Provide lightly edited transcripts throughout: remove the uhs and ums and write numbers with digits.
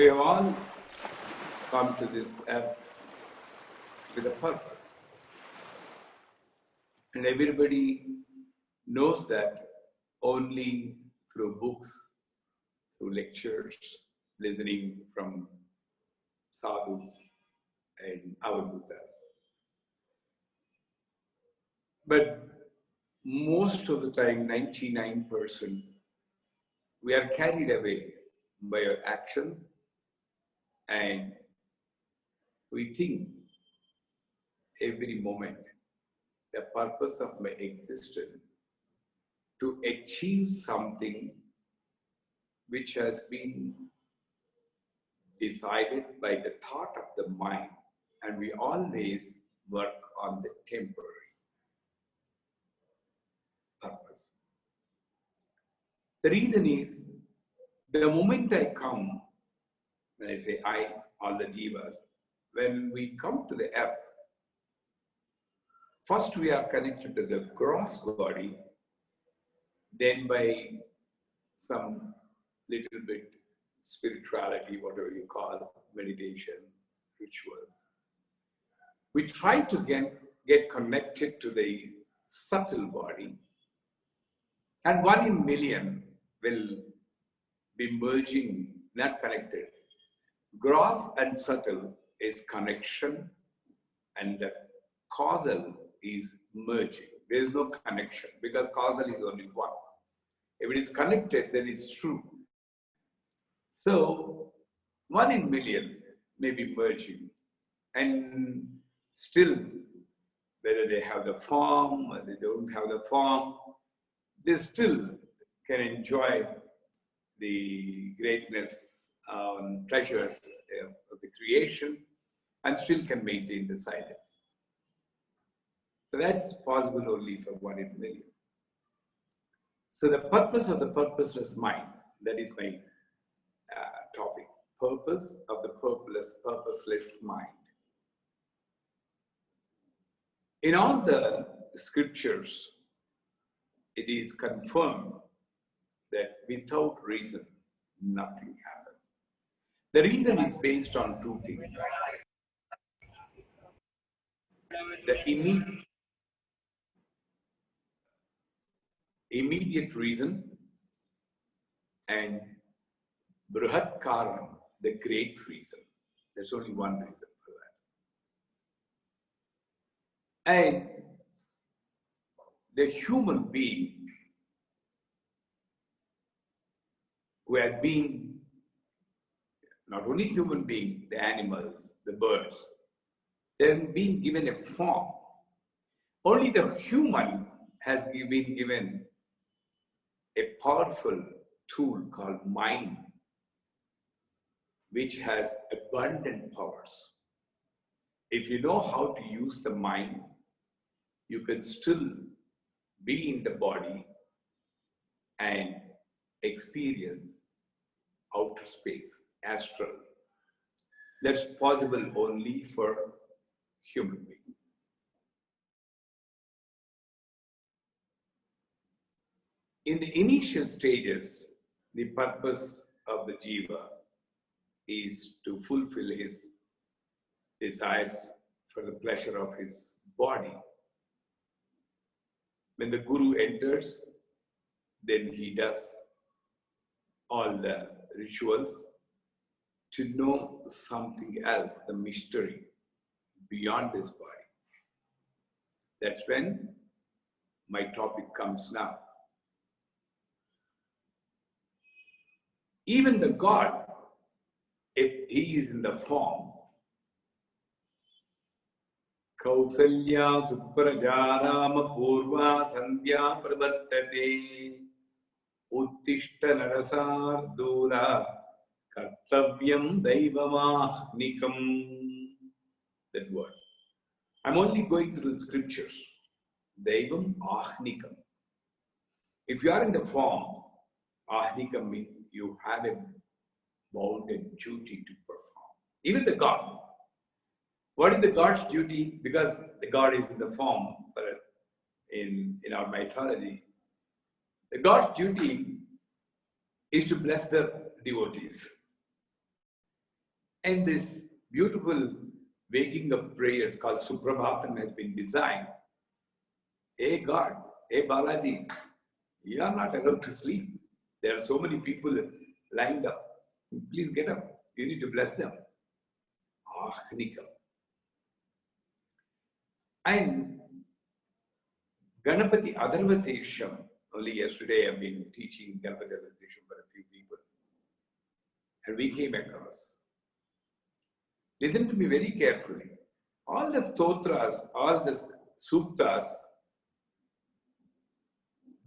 We have all come to this earth with a purpose. And everybody knows that only through books, through lectures, listening from sadhus and avadutas. But most of the time, 99%, we are carried away by our actions, and we think every moment the purpose of my existence to achieve something which has been decided by the thought of the mind, and we always work on the temporary purpose. The reason is, the moment I come, when I say I, all the jivas, when we come to the earth, first we are connected to the gross body, then by some little bit spirituality, whatever you call, meditation, ritual. We try to get connected to the subtle body, and 1 in a million will be merging, not connected. Gross and subtle is connection, and the causal is merging. There is no connection because causal is only one. If it is connected, then it's true. So 1 in a million may be merging, and still, whether they have the form or they don't have the form, they still can enjoy the greatness and pleasures of the creation and still can maintain the silence. So that's possible only for 1 in a million. So the purpose of the purposeless mind, that is my topic. Purpose of the purposeless mind. In all the scriptures, it is confirmed that without reason, nothing happens. The reason is based on 2 things. The immediate reason and Brihat Karanam, the great reason. There's only one reason for that. And the human being who has been, not only human being, the animals, the birds, they've been given a form. Only the human has been given a powerful tool called mind, which has abundant powers. If you know how to use the mind, you can still be in the body and experience outer space, astral. That's possible only for human beings. In the initial stages, the purpose of the jiva is to fulfill his desires for the pleasure of his body. When the guru enters, then he does all the rituals to know something else, the mystery beyond this body. That's when my topic comes now. Even the God, if he is in the form, Kausalya Suprajarama Purva Sandhya Pravartate Uttishta Narasardula Kartavyam Daivamahnikam. That word. I'm only going through the scriptures. Daivam Ahnikam. If you are in the form, Ahnikam means you have a bounded duty to perform. Even the God. What is the God's duty? Because the God is in the form, but in our mythology, the God's duty is to bless the devotees. And this beautiful waking up prayer called Suprabhatam has been designed. Hey God, hey Balaji, you are not allowed to sleep. There are so many people lined up. Please get up. You need to bless them. Ahnikam. And Ganapati Adharvasesham, only yesterday I've been teaching Ganapati Adharvasesham for a few people. And we came across. Listen to me very carefully. All the stotras, all the suktas,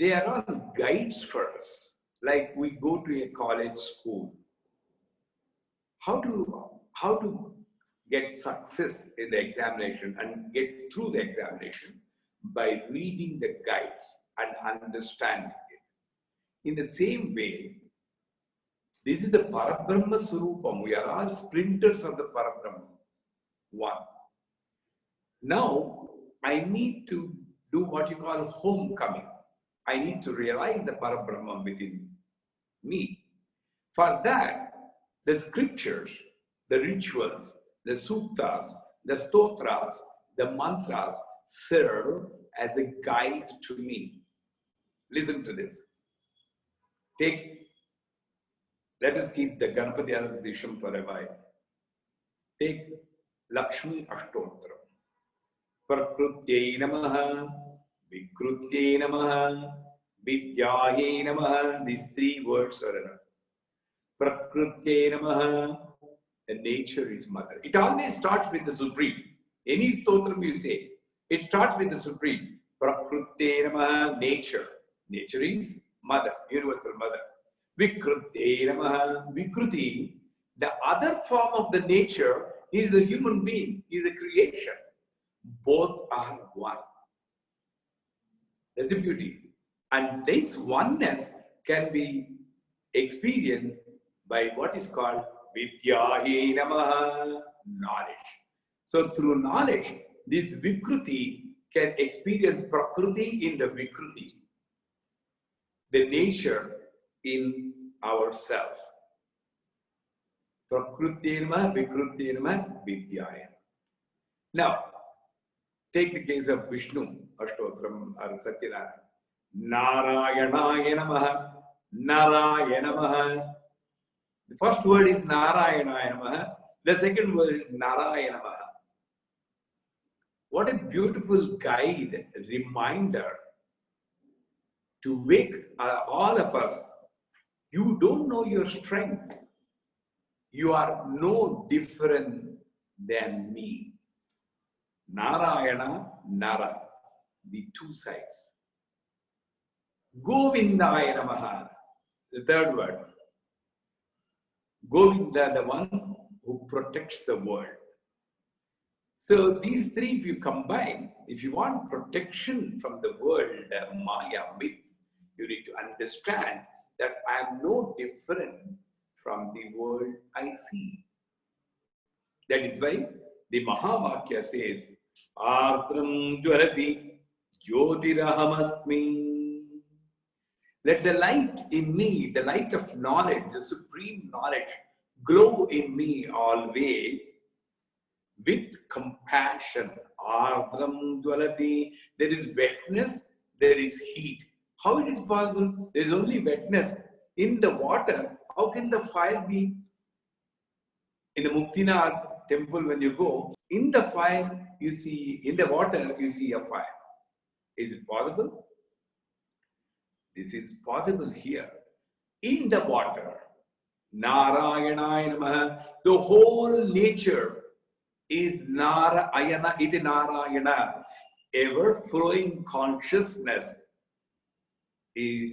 they are all guides for us. Like we go to a college school. How to get success in the examination and get through the examination by reading the guides and understanding it. In the same way, this is the Parabrahma Surupam. We are all sprinters of the Parabrahma. One. Now, I need to do what you call homecoming. I need to realize the Parabrahma within me. For that, the scriptures, the rituals, the suktas, the stotras, the mantras serve as a guide to me. Listen to this. Let us keep the Ganapati Adharvasesham for a while. Take Lakshmi Ashtotram. Prakrutyai Namaha, Vikrutyai Namaha, Vidyayai Namaha. These three words are enough. Prakrutyai Namaha. The nature is mother. It always starts with the Supreme. Any stotram you say, it starts with the Supreme. Prakrutyai Namaha, nature. Nature is mother, universal mother. Vikrutyai Namaha, Vikruti, the other form of the nature is the human being, is a creation. Both are one. That's the beauty. And this oneness can be experienced by what is called Vidyaye Namaha, knowledge. So through knowledge, this Vikruti can experience Prakriti in the Vikruti, the nature in ourselves. Prakriti Namaha, Vikruti Namaha, Vidyaya. Now, take the case of Vishnu, Ashtotram or Satyanarayana. Narayanaya Namaha, Narayana Namaha. The first word is Narayanaya Namaha. The second word is Narayana Namaha. What a beautiful guide, reminder to wake all of us. You don't know your strength. You are no different than me. Narayana, Nara, the two sides. Govindaya Namaha, the third word. Govinda, the one who protects the world. So these three, if you combine, if you want protection from the world, Maya, myth, you need to understand that I am no different from the world I see. That is why the Mahavakya says, Ardram Jwarati Jyotirahamasmi. Let the light in me, the light of knowledge, the supreme knowledge, glow in me always with compassion. Ardram Jwarati. There is wetness, there is heat. How it is possible? There is only wetness. In the water, how can the fire be? In the Muktinath temple, when you go, in the fire, you see, in the water, you see a fire. Is it possible? This is possible here. In the water, Narayana Namaha, the whole nature is Narayana, iti Narayana. Ever flowing consciousness is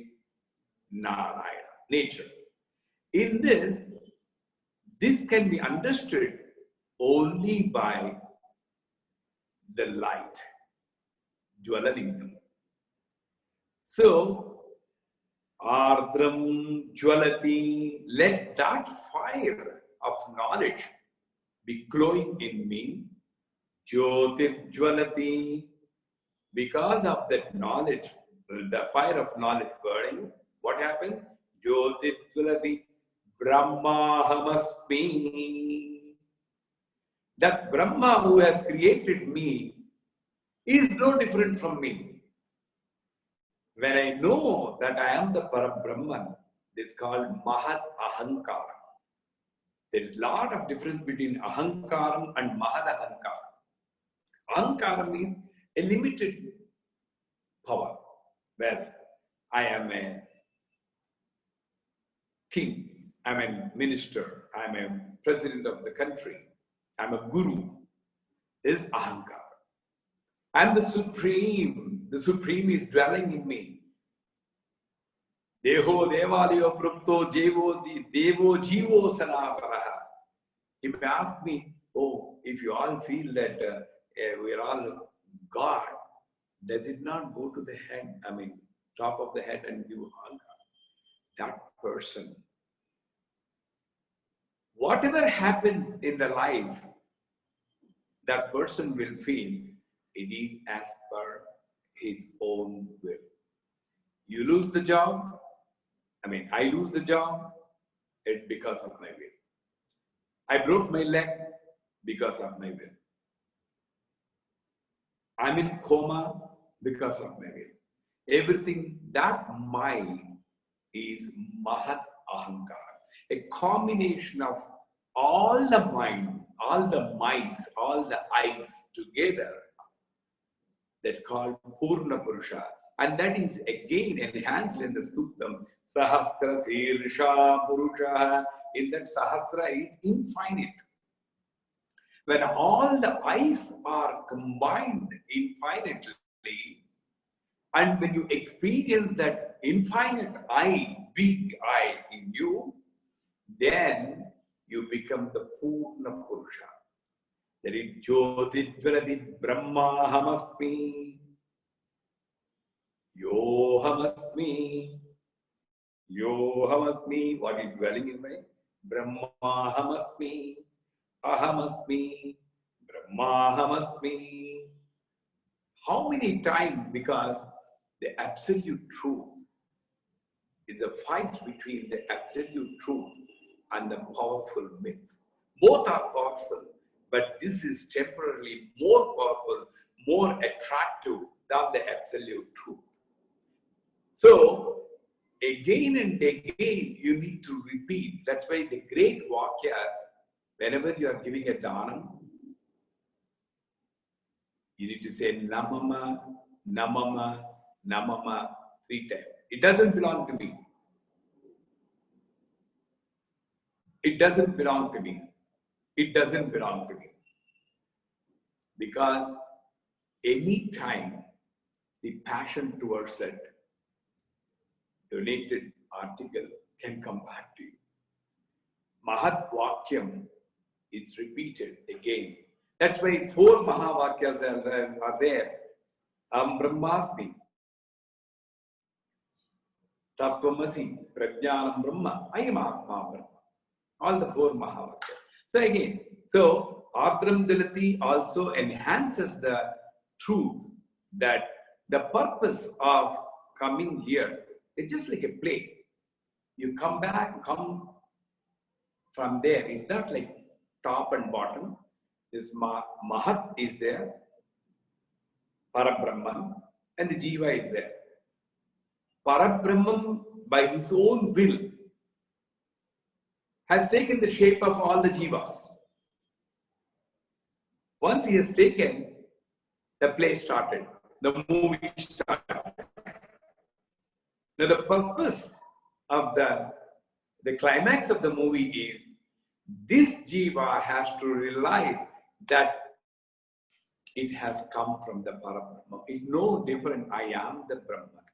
Narayana, nature. In this can be understood only by the light, Jwalalingam. So, Ardram Jwalati, let that fire of knowledge be glowing in me. Jyotir Jwalati, because of that knowledge, the fire of knowledge burning, what happened? Jyotir Jwalati, Brahmahamasmi. That Brahma who has created me is no different from me. When I know that I am the Parabrahman, it's called Mahat Ahankara. There is a lot of difference between Ahankaram and Mahat Ahankara. Ahankara means a limited power, where I am a king, I'm a minister, I'm a president of the country, I'm a guru. This is Ahankara. I'm the supreme is dwelling in me. Deho devaliyo prupto devo jivo sanataraha. If you ask me, oh, if you all feel that we're all God, does it not go to the head, top of the head and give Ahankara? That person, whatever happens in the life, that person will feel it is as per his own will. You lose the job, I lose the job, it's because of my will. I broke my leg because of my will. I'm in coma because of my will. Everything, that mind is Mahat Ahankara. A combination of all the mind, all the minds, all the eyes together. That's called Purna Purusha. And that is again enhanced in the Suktam. Sahasra Sirsha Purusha. In that Sahasra is infinite. When all the eyes are combined infinitely, and when you experience that infinite eye, big eye in you, then you become the Purna Purusha. That is Jyotidvaradit Brahmahamasmi, Yohamasmi, Yohamasmi. What is dwelling in my Brahmahamasmi, Ahamasmi, Brahmahamasmi. How many times? Because the absolute truth is a fight between the absolute truth and the powerful myth. Both are powerful, but this is temporarily more powerful, more attractive than the absolute truth. So, again and again, you need to repeat. That's why the great Vakyas, whenever you are giving a dhanam, you need to say Namama, Namama, Namama 3 times. It doesn't belong to me. It doesn't belong to me. It doesn't belong to me. Because any time the passion towards that donated article can come back to you. Mahat Vakyam is repeated again. That's why 4 Mahavakyas are there. Brahmasmi, Tattvamasi, Prajnanam Brahma, Ayam Atma Brahma. All the 4 Mahavakyas. So again, Ardram Dalati also enhances the truth that the purpose of coming here is just like a play. You come from there. It's not like top and bottom. This Mahat is there, Parabrahman, and the Jiva is there. Parabrahman, by his own will, has taken the shape of all the Jivas. Once he has taken, the play started, the movie started. Now the purpose of the climax of the movie is, this Jiva has to realize that it has come from the Parabrahma. It's no different. I am the Brahman.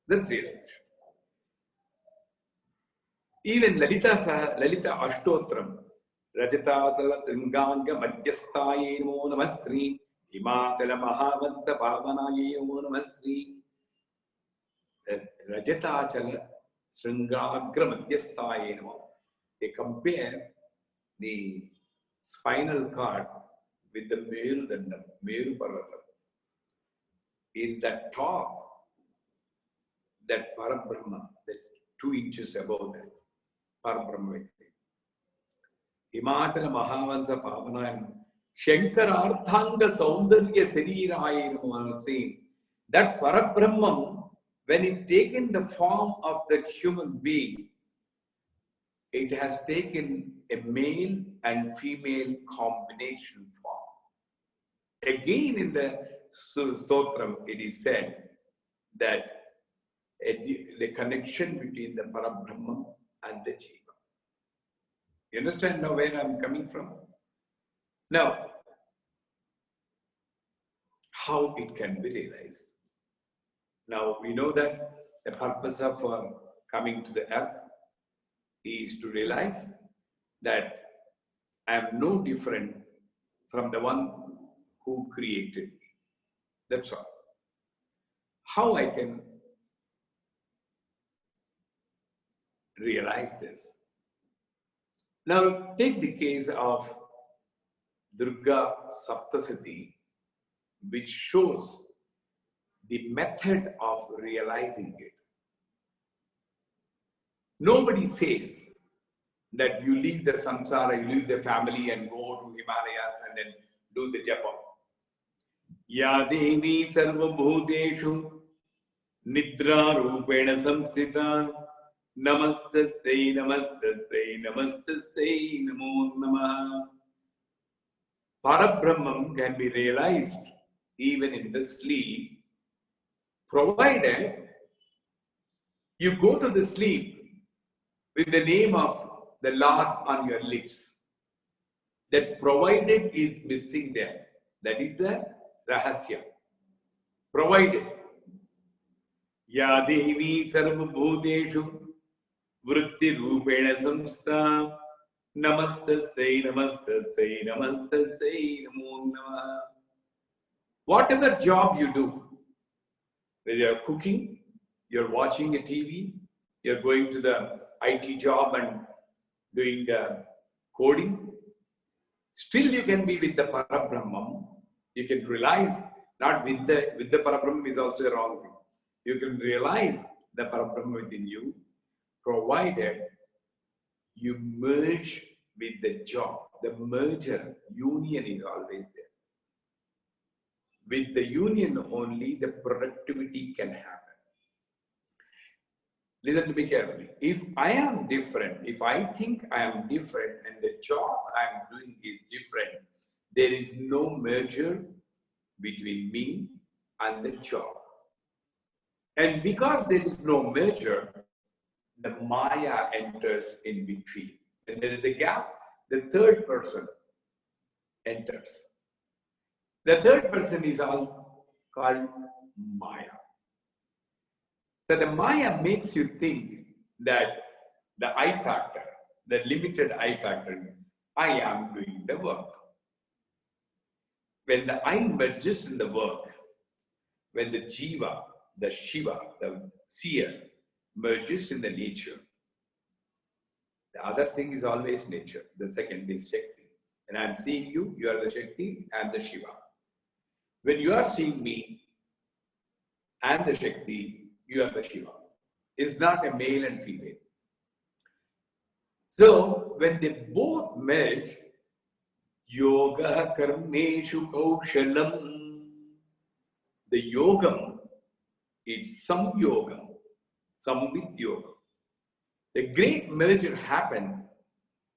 The 3 lines. Even Lalita Ashtotram, Rajatasala Tringanga Madhyastaye Namo Namastri, Himachala Mahavanta Bhavanaye Namo Namastri. Rajatachala Sringagra Madhyastaye Namo. They compare the spinal cord with the Meru Dandam, Meru Parvatam. In the top, that Parabrahma, that's 2 inches above that, Parabrahma. Maatre Namaha Pavanayam Shankararthanga Soundarya Sarirayam saying that Parabrahman, when it taken the form of the human being, it has taken a male and female combination form. Again, in the Stotram, it is said that the connection between the Parabrahman and the Jiva. You understand now where I'm coming from? Now, how it can be realized? Now, we know that the purpose of coming to the earth is to realize that I am no different from the one who created me. That's all. How I can realize this? Now, take the case of Durga Saptasati, which shows the method of realizing it. Nobody says that you leave the samsara, you leave the family and go to Himalayas and then do the japa. Ya Devi Sarva Bhuteshu Nidra Rupena Samsita Namastasai Namastasai Namastasai Namo Namaha. Parabrahman can be realized even in the sleep, provided you go to the sleep with the name of the Lord on your lips. That provided is missing there. That is the rahasya. Provided. Ya Devi Sarva Bhuteshu Vritti Rupena Samstha Namastasai Namastasai Namastasai Namo Namaha. Whatever job you do, whether you're cooking, you're watching a TV, you're going to the IT job and doing the coding, still you can be with the Parabrahman. You can realize, not with the Parabrahman is also a wrong thing. You can realize the Parabrahman within you, provided you merge with the job. The merger, union is always there. With the union only, the productivity can happen. Listen to me carefully. If I am different, if I think I am different and the job I am doing is different, there is no merger between me and the job. And because there is no merger, the Maya enters in between. And there is a gap, the third person enters. The third person is all called Maya. So the Maya makes you think that the I factor, the limited I factor, I am doing the work. When the I merges in the work, when the Jiva, the Shiva, the seer, merges in the nature, the other thing is always nature. The second is Shakti. And I am seeing you, you are the Shakti and the Shiva. When you are seeing me and the Shakti, you are the Shiva. It's not a male and female. So when they both merge, Yoga Karmeshu Kaushalam, the yogam is some yogam, some with yoga. The great merger happens,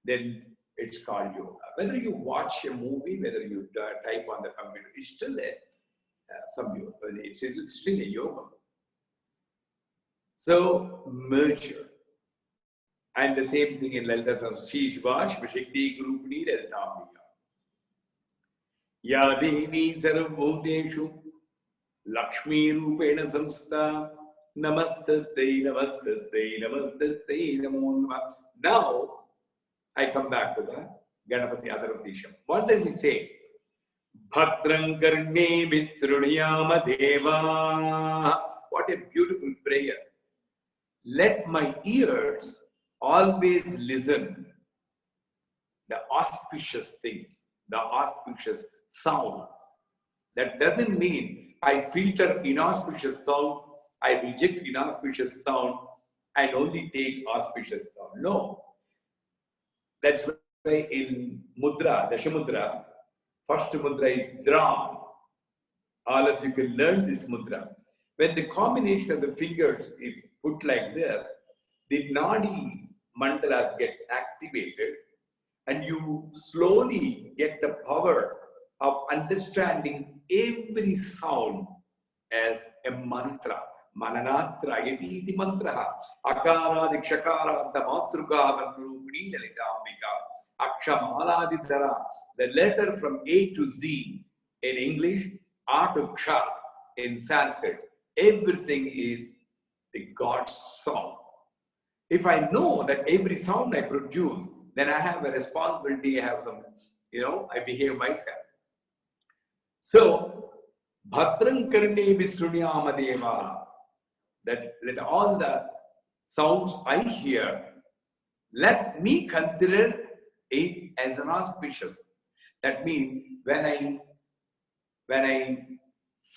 then it's called yoga. Whether you watch a movie, whether you type on the computer, it's still some yoga. It's still a yoga. So merger. And the same thing in Lalita Sri Shiva Shakti Gurupni Lalita. Ya Devi Sarva Bhuteshu Lakshmi Rupena Samstha Namastasai Namastasai Namastasai Namo Namaha. Now I come back to the Ganapati Atharvasisham. What does he say? Bhatrang Karne Visruniyama Deva. What a beautiful prayer. Let my ears always listen the auspicious things, the auspicious sound. That doesn't mean I filter inauspicious sound, I reject inauspicious sound and only take auspicious sound. No. That's why in mudra, Dashamudra, first mudra is drawn. All of you can learn this mudra. When the combination of the fingers is put like this, the Nadi mandalas get activated and you slowly get the power of understanding every sound as a mantra. Mananatra yati mantraha. Akara dikshakara the matruka vanrupini lalitambika. Akshamaladi. The letter from A to Z in English, A to Ksha in Sanskrit. Everything is the God's sound. If I know that every sound I produce, then I have a responsibility, I have some, I behave myself. So, Bhadrang Karne Visrunyama Deva, that let all the sounds I hear, let me consider it as an auspicious. That means when I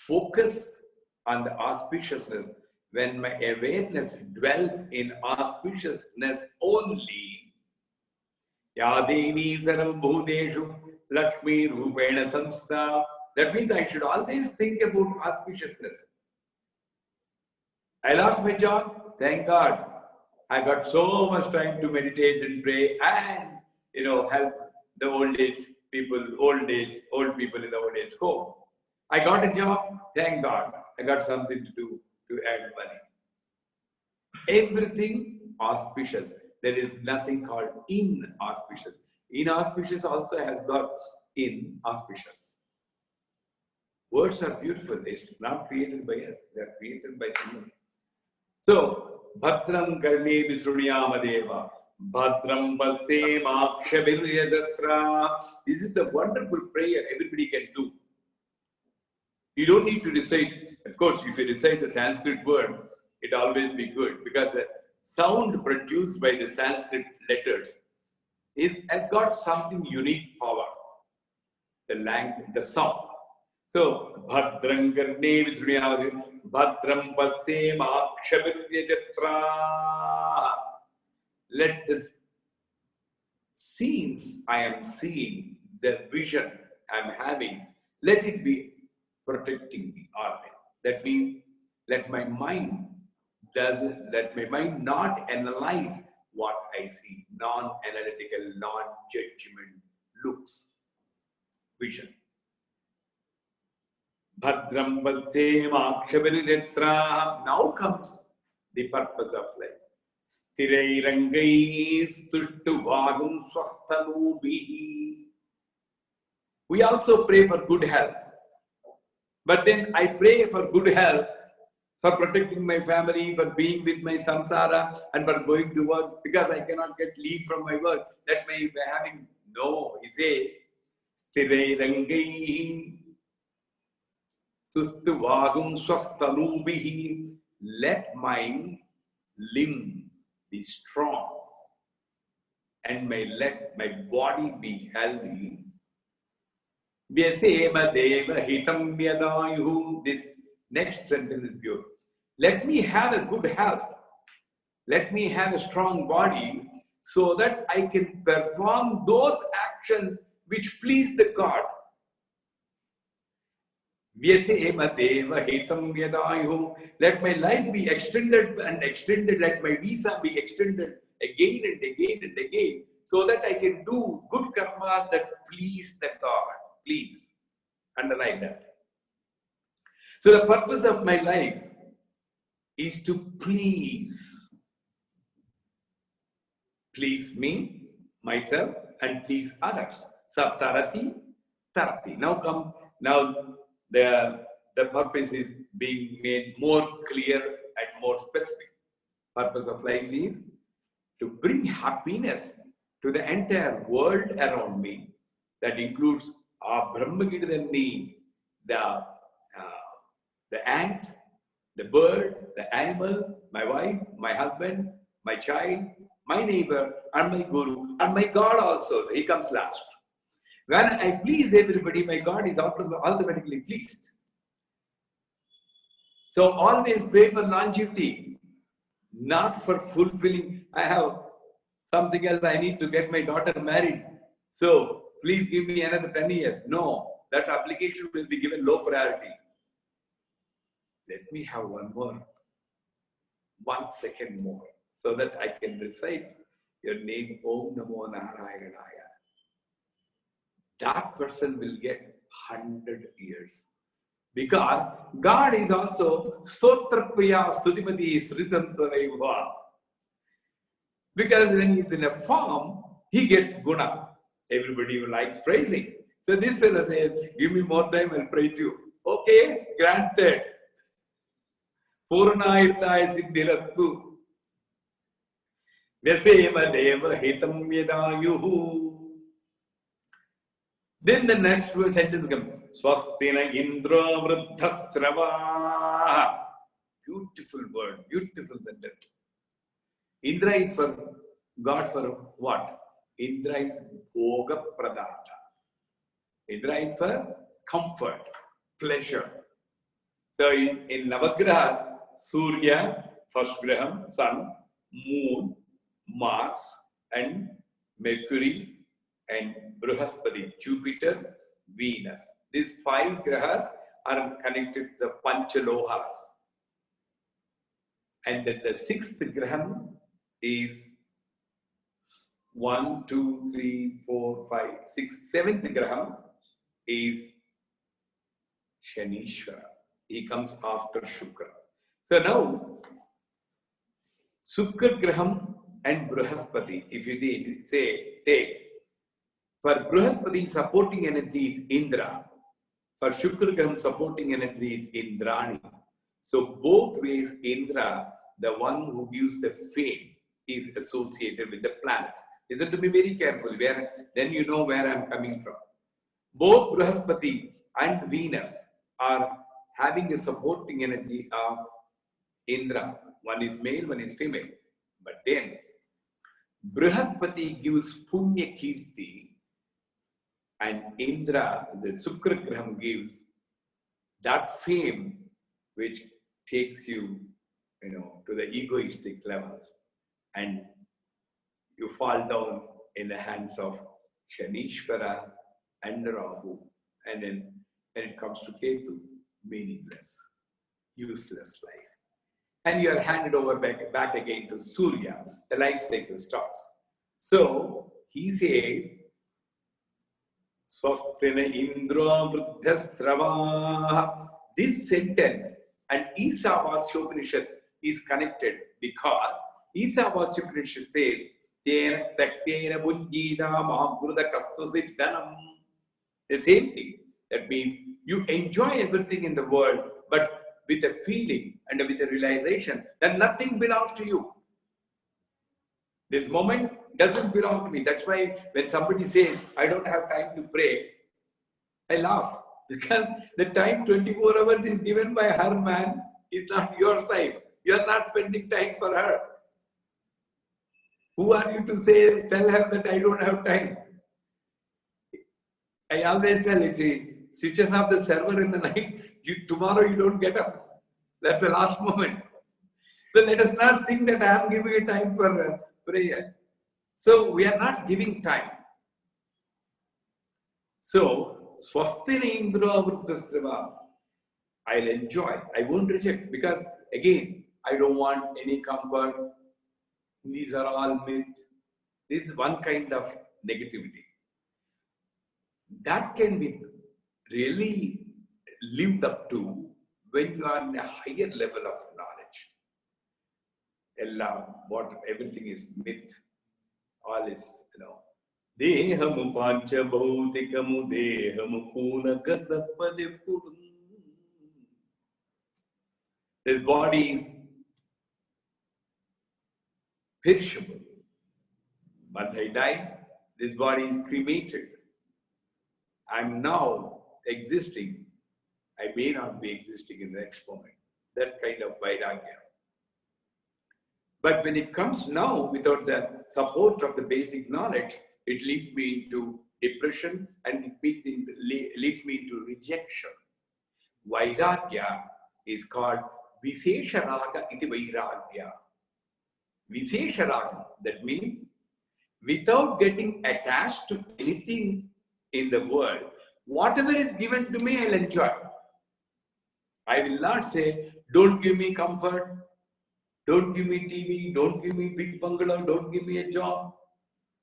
focus on the auspiciousness, when my awareness dwells in auspiciousness only, Yadevi Saram Bhudeshu Lakshmi Rupena Samstha. That means I should always think about auspiciousness. I lost my job, thank God. I got so much time to meditate and pray and help the old people in the old age home. I got a job, thank God. I got something to do to earn money. Everything auspicious. There is nothing called inauspicious. Inauspicious also has got inauspicious. Words are beautiful. It's not created by us. They are created by someone. So, Bhadram Karne Visrunyama Deva. Bhadram Palse Makshaviryadatra. This is the wonderful prayer everybody can do. You don't need to recite. Of course, if you recite the Sanskrit word, it always be good because the sound produced by the Sanskrit letters has got something unique power. The language, the sound. So, Bhadram Karne Visrunyama Bhadram Palse Makshaviryadatra. Let the scenes I am seeing, the vision I am having, let it be protecting me always. That means let my mind not analyze what I see, non-analytical, non-judgment looks, vision. Bhadram Valse Makshaviryadatra. Now comes the purpose of life. We also pray for good health. But then I pray for good health, for protecting my family, for being with my samsara, and for going to work because I cannot get leave from my work. That may be having no. He says, Sthirairangai Sustuvagum Swastanubihi. Let my limbs be strong and let my body be healthy. This next sentence is beautiful. Let me have a good health. Let me have a strong body so that I can perform those actions which please the God. Let my life be extended and extended, let my visa be extended again and again and again, so that I can do good karmas that please the God. Please underline that. So the purpose of my life is to please me, myself, and please others. Saptarati, tarati. Now the purpose is being made more clear and more specific. Purpose of life is to bring happiness to the entire world around me. That includes Brahmagidani, the ant, the bird, the animal, my wife, my husband, my child, my neighbor, and my guru, and my God also. He comes last. When I please everybody, my God is automatically pleased. So always pray for longevity, not for fulfilling. I have something else, I need to get my daughter married. So please give me another 10 years. No, that application will be given low priority. Let me have 1 second more, so that I can recite your name, Om Namo Narayanaya. That person will get 100 years. Because God is also Stotrapriya Stutimati Sritantareva. Because when he is in a form, he gets guna. Everybody likes praising. So this fellow says, give me more time, I'll praise you. Okay, granted. Purnayirtaya siddhirastu. Vyaseva deva hitam yadayuhu. Then the next sentence comes. Swastina indra vruddhastrava. Beautiful word, beautiful sentence. Indra is for God for what? Indra is bhoga pradata. Indra is for comfort, pleasure. So in Navagrahas, Surya, first graham, Sun, Moon, Mars, and Mercury, and Brihaspati, Jupiter, Venus. These 5 grahas are connected to the Panchalohas. And then the 6th graham is 1, 2, 3, 4, 5, 6, 7th graham is Shanishwara. He comes after Shukra. So now, Shukra graham and Brihaspati, if you take, for Brihaspati supporting energy is Indra. For Shukra graham supporting energy is Indrani. So both ways Indra, the one who gives the fame, is associated with the planets. Listen to me very carefully, then you know where I am coming from. Both Brihaspati and Venus are having a supporting energy of Indra. One is male, one is female. But then, Brihaspati gives Punya Kirti, and Indra, the Shukra graham, gives that fame which takes you, to the egoistic level, and you fall down in the hands of Shanishwara and Rahu. And then when it comes to Ketu, meaningless, useless life. And you are handed over back again to Surya, the life cycle starts. So he says, Swastina Indra Vruddhastrava. This sentence and Isavasyopanishad is connected because Isavasyopanishad says, the same thing. That means you enjoy everything in the world, but with a feeling and with a realization that nothing belongs to you. This moment doesn't belong to me. That's why when somebody says, I don't have time to pray, I laugh. Because the time 24 hours is given by her, man. It's not your time. You are not spending time for her. Who are you to tell her that I don't have time? I always tell, if he switches off the server in the night, tomorrow you don't get up. That's the last moment. So let us not think that I am giving a time for prayer. So we are not giving time. So, Swastina Indra Vruddhastrava, I'll enjoy. I won't reject, because again, I don't want any comfort. These are all myths. This is one kind of negativity. That can be really lived up to when you are in a higher level of knowledge. Everything is myth. All is, Dehamu pancha bhautikamu dehamu kuna gadapalipudum. This body is perishable. Once I die, this body is cremated. I'm now existing. I may not be existing in the next moment. That kind of vairagya. But when it comes now, without the support of the basic knowledge, it leads me into depression and it leads me into rejection. Vairagya is called Vishesharaga iti Vairagya. Vishesharaga, that means without getting attached to anything in the world. Whatever is given to me, I'll enjoy. I will not say, don't give me comfort, don't give me TV, don't give me big bungalow, don't give me a job.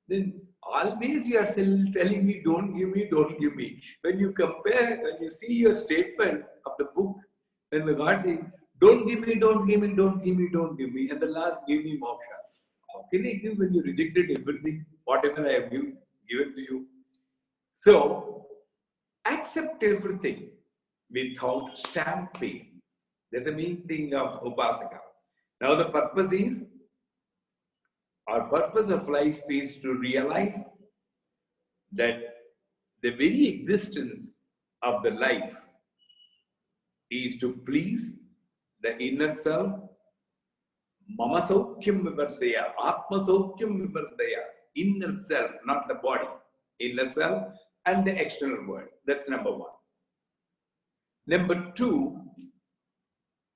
Then always you are telling me, don't give me, don't give me. When you compare, when you see your statement of the book, when the God says, don't give me, don't give me, don't give me, don't give me, and the Lord give me moksha. How can I give when you rejected everything, whatever I have given to you? So, accept everything without stamping. That's the main thing of Upasaka. Now the purpose is, our purpose of life is to realize that the very existence of the life is to please the inner self, Mama Saukyam Vivardaya, Atma Saukyam Vivardaya, inner self, not the body, inner self and the external world. That's number one. Number two,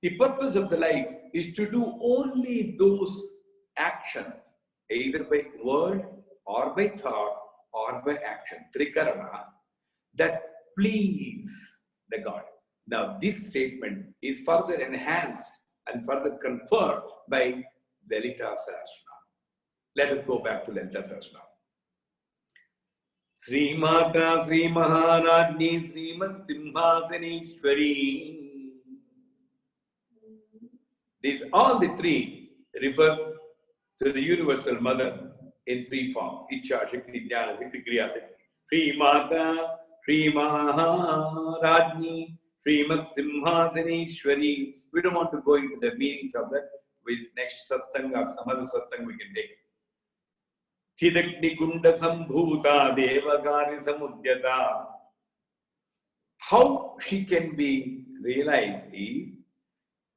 the purpose of the life is to do only those actions, either by word or by thought or by action, trikarana, that please the God. Now this statement is further enhanced and further confirmed by Lalita Sahasranam. Let us go back to Lalita Sahasranam. Sri Mata Sri Maharajni Srimat Simhasaneshwari. These all the three refer to the universal mother in three forms: Ichha Shakti, Jnana Shakti, Kriya Shakti. Sri Mata, Sri Maharajni, Srimat Simhasaneshwari. We don't want to go into the meanings of that. With next satsang or some other satsang we can take. Chidagni Kunda Sambhuta Devagari Samudyata. How she can be realized is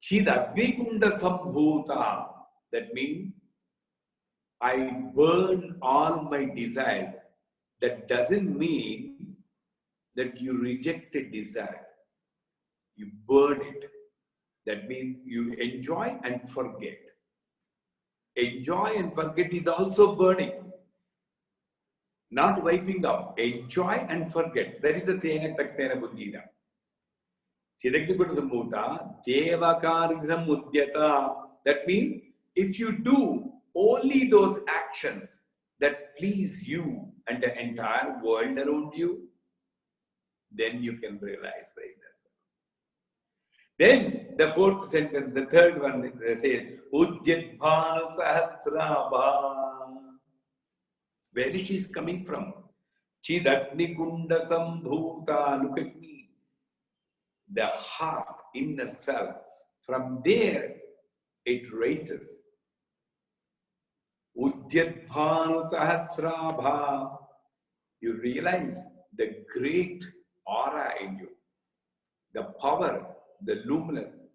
Chidagnikunda Sambhuta. That means I burn all my desire. That doesn't mean that you reject a desire. You burn it. That means you enjoy and forget. Enjoy and forget is also burning. Not wiping out. Enjoy and forget. That is the Tena Taktena Buddhina. Chidagnikunda Sambhuta Devakari Samudyata. That means if you do only those actions that please you and the entire world around you, then you can realize the inner self. Then the fourth sentence, the third one, they say, Ujjadbhanu Sahasrabha. Where is she coming from? Chidagnikunda Sambhuta. Look at me. The heart, inner self. From there, it raises. Ujjadbhanu Sahasrabha. You realize the great aura in you. The power, the luminance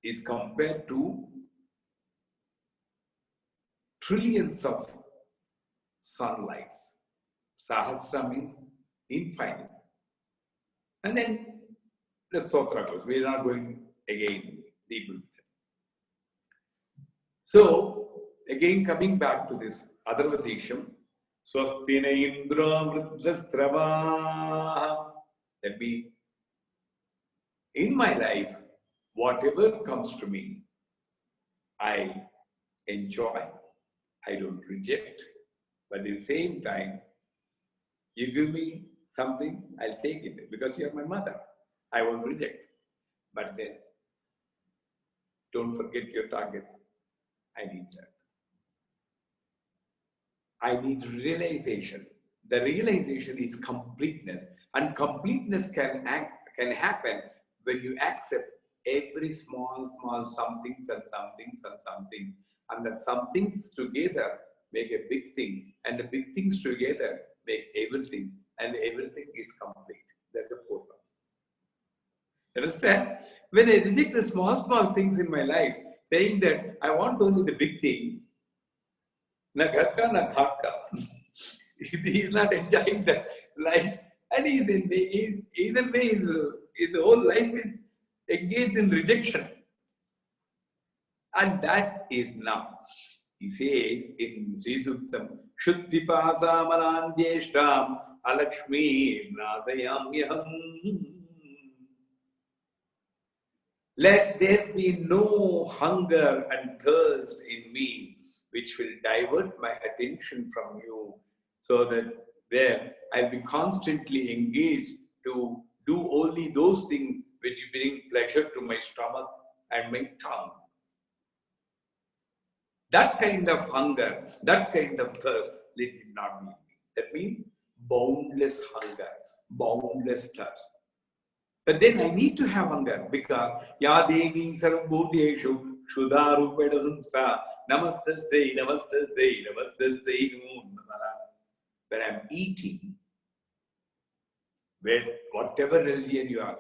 is compared to trillions of sunlights. Sahasra means infinite. And then the stotra goes. We are not going again deep. So, again coming back to this Adharvasisham, Swastina Indra Vruddhastravaha. That means, in my life, whatever comes to me, I enjoy, I don't reject. But at the same time, you give me something, I'll take it because you're my mother. I won't reject. But then, don't forget your target. I need that. I need realization. The realization is completeness. And completeness can happen when you accept every small somethings and somethings and something. And that somethings together make a big thing. And the big things together make everything. And everything is complete. That's the fourth one. Understand? When I reject the small things in my life, saying that I want only the big thing, na gharka, na dhaka. He is not enjoying the life. And either way, his whole life is engaged in rejection. And that is now. He says in Sri Suktam, Shuddhipasa malandyeshtam alakshmi nasayamyaham. Let there be no hunger and thirst in me, which will divert my attention from you, so that there I'll be constantly engaged to do only those things which bring pleasure to my stomach and my tongue. That kind of hunger, that kind of thirst, let it not be. That means boundless hunger, boundless thirst. But then I need to have hunger because Ya Devi Sarvabhuteshu Shuddharupeda Samstha Namastasya Namastasya Namastasya Namo Namaha. When I'm eating, with whatever religion you are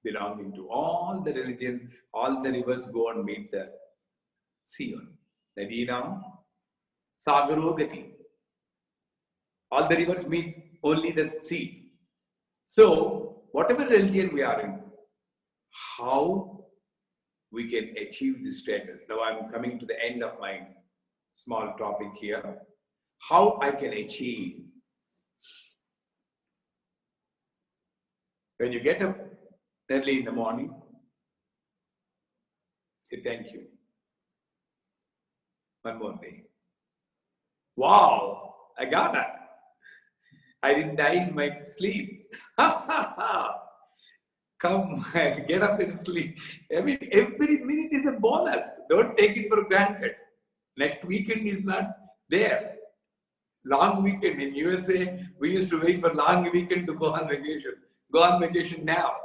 belonging to, all the religions, all the rivers go and meet the sea only. Nadinam Sagarogati. All the rivers meet only the sea. So, whatever religion we are in, how we can achieve this status. Now I'm coming to the end of my small topic here. How I can achieve. When you get up early in the morning, say thank you. One more day. Wow, I got that. I didn't die in my sleep. Come, get up and sleep. I mean, every minute is a bonus. Don't take it for granted. Next weekend is not there. Long weekend in USA, we used to wait for long weekend to go on vacation. Go on vacation now.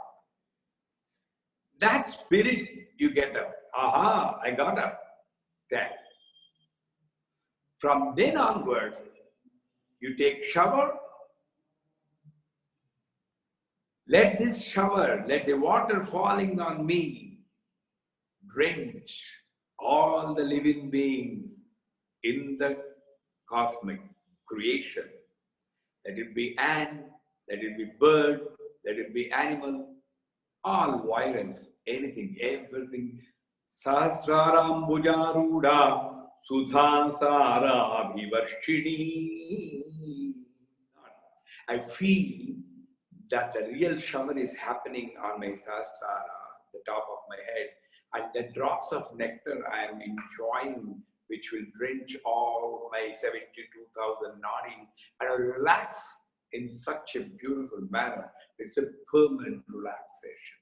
That spirit you get up. Aha, I got up. That. From then onwards, you take shower. Let this shower, let the water falling on me drench all the living beings in the cosmic creation. Let it be ant, let it be bird, let it be animal, all virus, anything, everything. Sahasraram Bujaruda Sudhasara Vivarshini. I feel that the real shower is happening on my sahasrara, the top of my head, and the drops of nectar I am enjoying, which will drench all my 72,000 nadis, and I relax in such a beautiful manner. It's a permanent relaxation.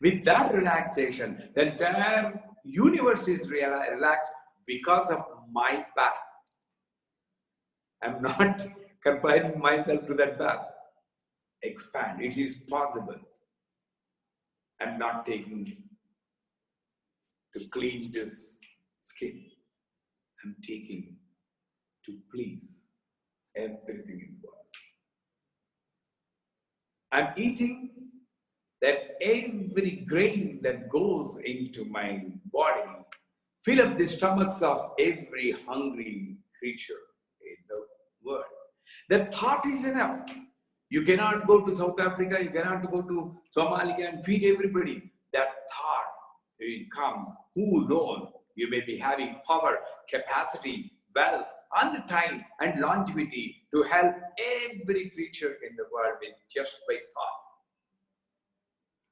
With that relaxation, the entire universe is relaxed because of my bath. I'm not confining myself to that bath. Expand. It is possible. I'm not taking to clean this skin. I'm taking to please everything in the world. I'm eating that every grain that goes into my body fill up the stomachs of every hungry creature in the world. The thought is enough. You cannot go to South Africa, you cannot go to Somalia and feed everybody. That thought, it comes. Who knows? You may be having power, capacity, wealth, and the time and longevity to help every creature in the world with just by thought.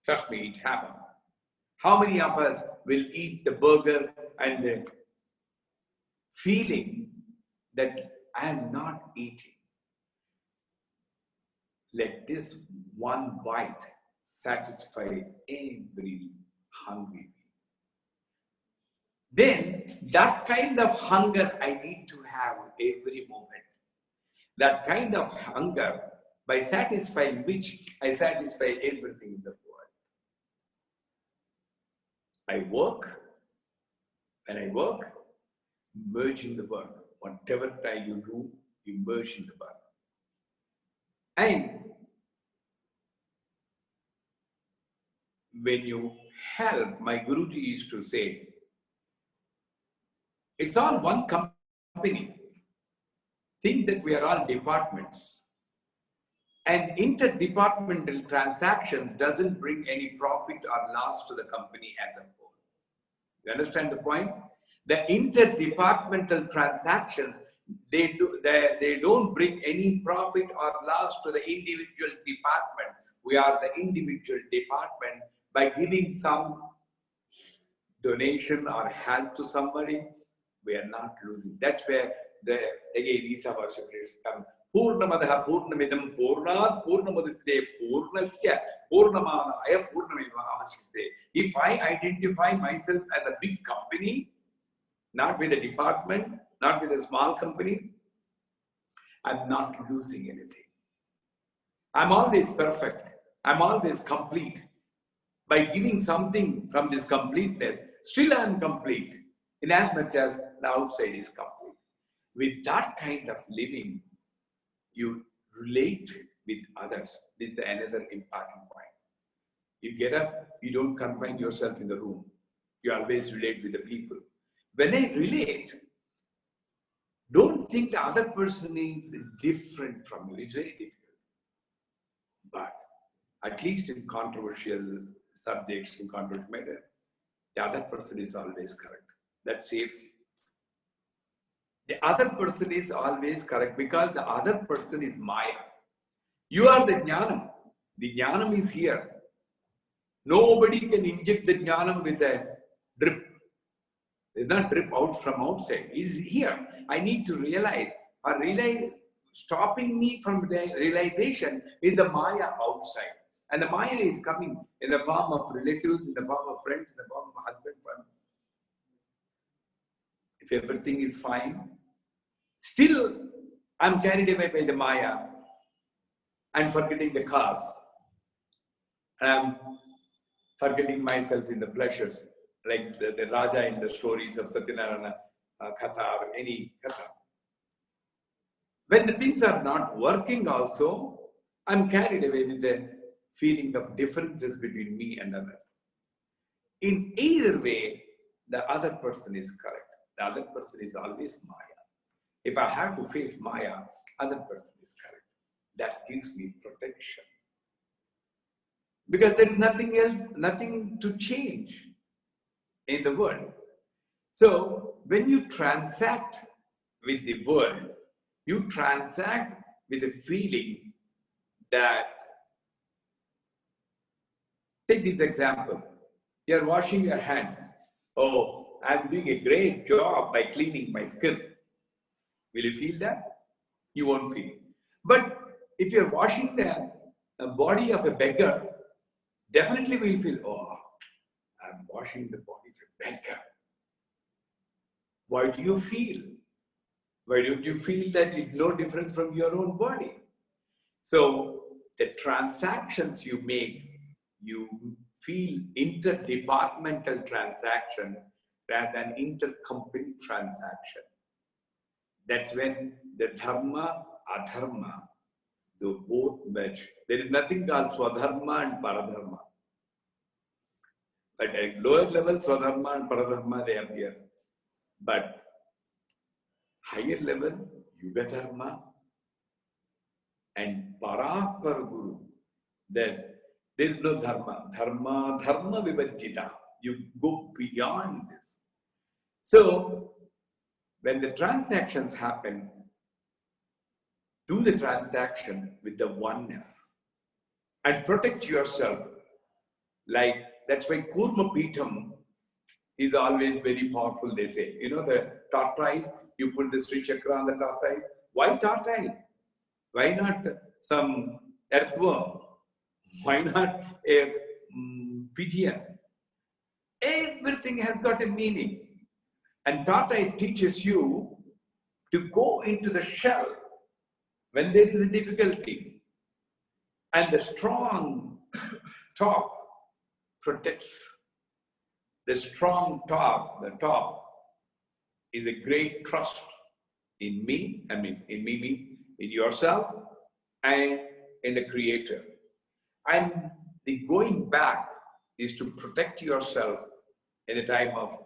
Trust me, it happens. How many of us will eat the burger and the feeling that I am not eating? Let this one bite satisfy every hungry being. Then that kind of hunger I need to have every moment. That kind of hunger, by satisfying which I satisfy everything in the world. I work. When I work, merge in the work. Whatever time you do, you merge in the work. And when you help, my Guruji used to say, it's all one company. Think that we are all departments. And interdepartmental transactions doesn't bring any profit or loss to the company as a whole. You understand the point? The interdepartmental transactions, they don't bring any profit or loss to the individual department. We are the individual department. By giving some donation or help to somebody, we are not losing. That's where again each of our scriptures come. Purnamadaha Purnamidam Purnat Purnamadite Purnasya Purnamanaya Purnamidam Avashiste. If I identify myself as a big company, not with a department, not with a small company, I'm not losing anything. I'm always perfect. I'm always complete. By giving something from this completeness, still I'm complete, in as much as the outside is complete. With that kind of living, you relate with others. This is another important point. You get up, you don't confine yourself in the room. You always relate with the people. When I relate, don't think the other person is different from you. It's very difficult. But at least in controversial subjects, in controversial matter, the other person is always correct. That saves you. The other person is always correct because the other person is Maya. You are the Jnanam. The Jnanam is here. Nobody can inject the Jnanam with a drip. It's not drip out from outside. It is here. I need to realize. Or realize, stopping me from the realization is the Maya outside. And the Maya is coming in the form of relatives, in the form of friends, in the form of husband, friend. If everything is fine, still I'm carried away by the Maya and forgetting the cause. And I'm forgetting myself in the pleasures, like the Raja in the stories of Satyanarayana Katha or any Katha. When the things are not working also, I'm carried away with the feeling of differences between me and others. In either way, the other person is correct. The other person is always Maya. If I have to face Maya, other person is correct. That gives me protection. Because there's nothing else, nothing to change in the world. So when you transact with the world, you transact with a feeling that, take this example. You're washing your hand. Oh, I'm doing a great job by cleaning my skin. Will you feel that? You won't feel. But if you're washing the body of a beggar, definitely will feel, oh, I'm washing the body of a beggar. Why do you feel? Why don't you feel that it's no different from your own body? So the transactions you make, you feel interdepartmental transaction rather than intercompany transaction. That's when the dharma, adharma, they both merge. There is nothing called swadharma and paradharma. At a lower level, swadharma and paradharma, they appear. But higher level, yuga dharma and parapara guru, then there is no dharma. Dharma vibhajita. You go beyond this. So, when the transactions happen, do the transaction with the oneness and protect yourself. Like, that's why Kurma Pitam is always very powerful, they say. You know, the tortoise, you put the Sri Chakra on the tortoise. Why tortoise? Why not some earthworm? Why not a pigeon? Everything has got a meaning. And tortoise teaches you to go into the shell when there is a difficulty. And the strong top protects. The strong top, the top, is a great trust in me, in yourself, and in the Creator. And the going back is to protect yourself in a time of,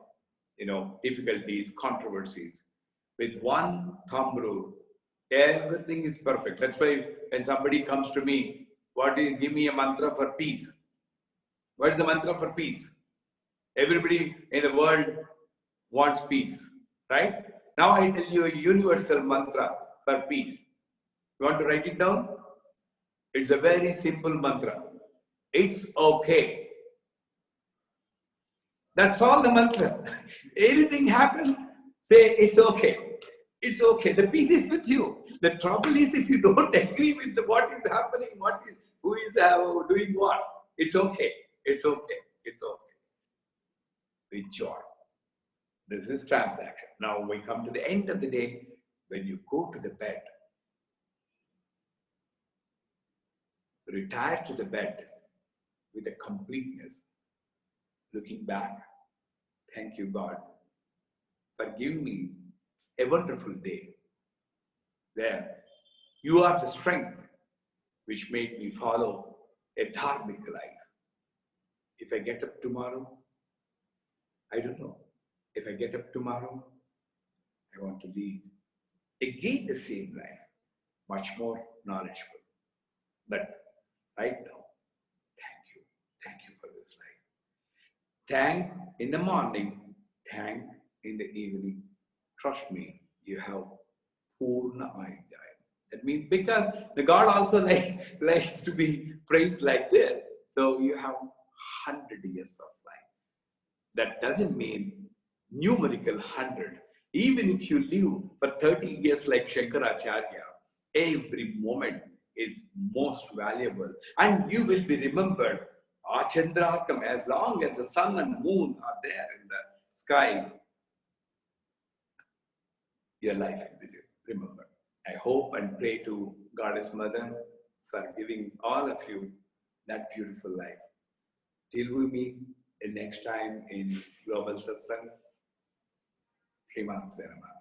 difficulties, controversies. With one thumb rule, everything is perfect. That's why when somebody comes to me, give me a mantra for peace. What is the mantra for peace? Everybody in the world wants peace, right? Now I tell you a universal mantra for peace. You want to write it down? It's a very simple mantra. It's okay. That's all the mantra. Anything happens, say it's okay. It's okay. The peace is with you. The trouble is if you don't agree with what is happening, who is doing what. It's okay. It's okay. It's okay. With joy. This is transaction. Now we come to the end of the day. When you go to the bed, retire to the bed with a completeness, looking back. Thank you, God, for giving me a wonderful day where you are the strength which made me follow a dharmic life. If I get up tomorrow, I don't know. If I get up tomorrow, I want to lead again the same life, much more knowledgeable. But right now, thank you for this life. Thank in the morning, thank in the evening. Trust me, you have Purna Ayadhyaya. That means because the God also likes to be praised like this. So you have 100 years of life. That doesn't mean numerical 100. Even if you live for 30 years like Shankaracharya, every moment is most valuable. And you will be remembered. Achandrakam, as long as the sun and moon are there in the sky, your life will be remembered. I hope and pray to Goddess Mother for giving all of you that beautiful life. Till we meet next time in Global Satsang, Sri Maatre Namaha.